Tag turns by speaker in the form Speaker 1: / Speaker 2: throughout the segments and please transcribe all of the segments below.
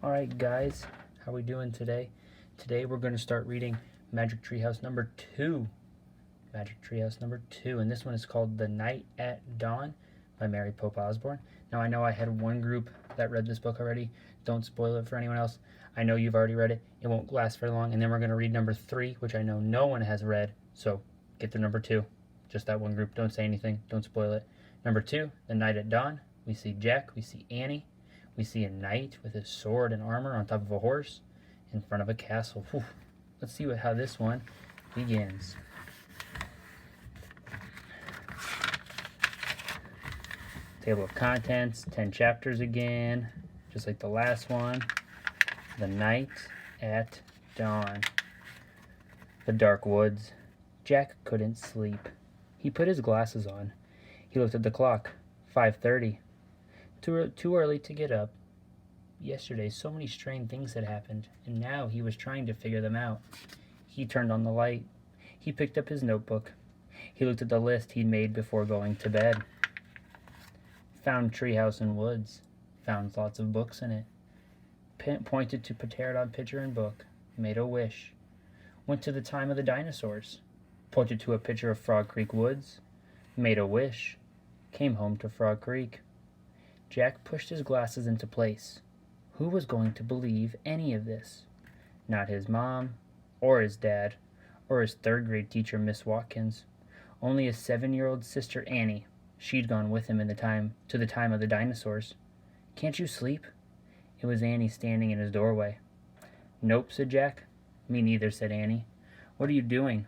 Speaker 1: Alright guys, how we doing today? Today we're going to start reading Magic Treehouse number 2. Magic Treehouse number 2, and this one is called The Night at Dawn by Mary Pope Osborne. Now I know I had one group that read this book already. Don't spoil it for anyone else. I know you've already read it. It won't last very long. And then we're going to read number 3, which I know no one has read. So get to number 2. Just that one group. Don't say anything. Don't spoil it. Number 2, The Night at Dawn. We see Jack. We see Annie. We see a knight with his sword and armor on top of a horse in front of a castle. Whew. Let's see how this one begins. Table of contents, 10 chapters again, just like the last one. The Night at Dawn. The dark woods. Jack couldn't sleep. He put his glasses on. He looked at the clock. 5:30. Too early to get up. Yesterday, so many strange things had happened, and now he was trying to figure them out. He turned on the light. He picked up his notebook. He looked at the list he'd made before going to bed. Found treehouse and woods. Found lots of books in it. Pointed to Pterodon picture and book. Made a wish. Went to the time of the dinosaurs. Pointed to a picture of Frog Creek woods. Made a wish. Came home to Frog Creek. Jack pushed his glasses into place. Who was going to believe any of this? Not his mom, or his dad, or his third-grade teacher, Miss Watkins. Only his 7-year-old sister, Annie. She'd gone with him to the time of the dinosaurs. Can't you sleep? It was Annie standing in his doorway. Nope, said Jack. Me neither, said Annie. What are you doing?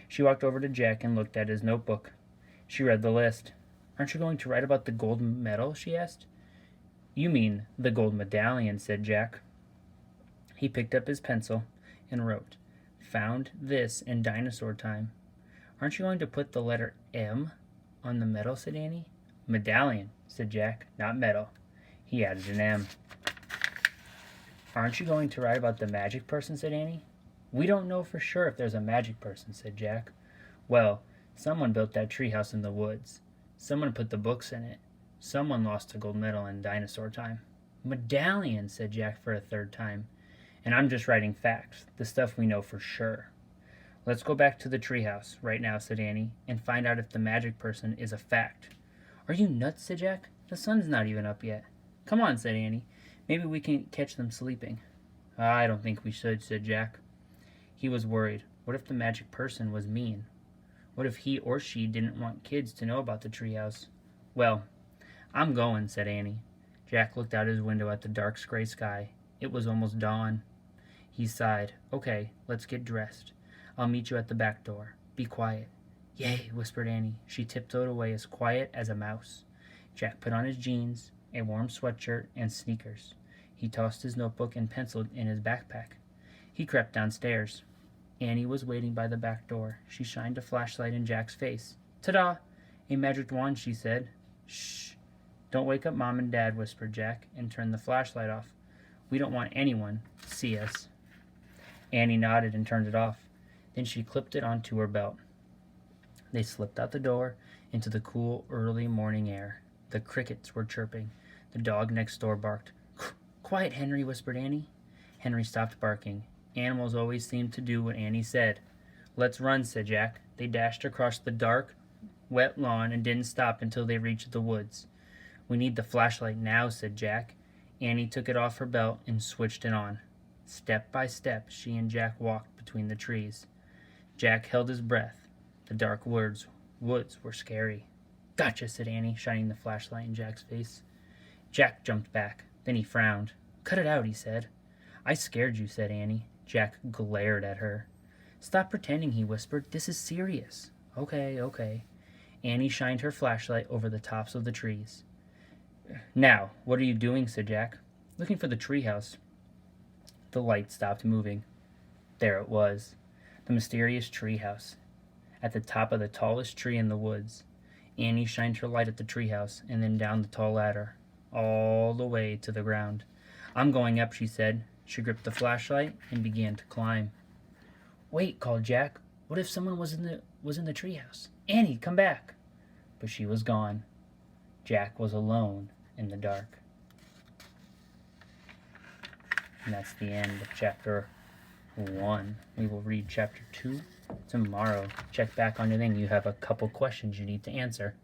Speaker 1: She walked over to Jack and looked at his notebook. She read the list. Aren't you going to write about the gold medal? She asked. You mean the gold medallion, said Jack. He picked up his pencil and wrote, Found this in dinosaur time. Aren't you going to put the letter M on the medal, said Annie. Medallion, said Jack, not medal. He added an M. Aren't you going to write about the magic person, said Annie. We don't know for sure if there's a magic person, said Jack. Well, someone built that treehouse in the woods. Someone put the books in it. Someone lost a gold medal in dinosaur time. Medallion, said Jack for a third time. And I'm just writing facts, the stuff we know for sure. Let's go back to the treehouse right now, said Annie, and find out if the magic person is a fact. Are you nuts, said Jack? The sun's not even up yet. Come on, said Annie. Maybe we can catch them sleeping. I don't think we should, said Jack. He was worried. What if the magic person was mean? What if he or she didn't want kids to know about the treehouse? Well, I'm going, said Annie. Jack looked out his window at the dark gray sky. It was almost dawn. He sighed. Okay, let's get dressed. I'll meet you at the back door. Be quiet. Yay, whispered Annie. She tiptoed away as quiet as a mouse. Jack put on his jeans, a warm sweatshirt, and sneakers. He tossed his notebook and pencil in his backpack. He crept downstairs. Annie was waiting by the back door. She shined a flashlight in Jack's face. Ta-da! A magic wand, she said. Shh! Don't wake up Mom and Dad, whispered Jack, and turned the flashlight off. We don't want anyone to see us. Annie nodded and turned it off. Then she clipped it onto her belt. They slipped out the door into the cool, early morning air. The crickets were chirping. The dog next door barked. Quiet, Henry, whispered Annie. Henry stopped barking. Animals always seemed to do what Annie said. Let's run, said Jack. They dashed across the dark, wet lawn and didn't stop until they reached the woods. We need the flashlight now, said Jack. Annie took it off her belt and switched it on. Step by step, she and Jack walked between the trees. Jack held his breath. The dark woods were scary. Gotcha, said Annie, shining the flashlight in Jack's face. Jack jumped back. Then he frowned. Cut it out, he said. I scared you, said Annie. Jack glared at her. Stop pretending, he whispered. This is serious. Okay. Annie shined her flashlight over the tops of the trees. Now, what are you doing, said Jack. Looking for the treehouse. The light stopped moving. There it was. The mysterious treehouse. At the top of the tallest tree in the woods. Annie shined her light at the treehouse and then down the tall ladder. All the way to the ground. I'm going up, she said. She gripped the flashlight and began to climb. Wait, called Jack. What if someone was in the treehouse? Annie, come back. But she was gone. Jack was alone in the dark. And that's the end of chapter 1. We will read chapter 2 tomorrow. Check back on your thing. You have a couple questions you need to answer.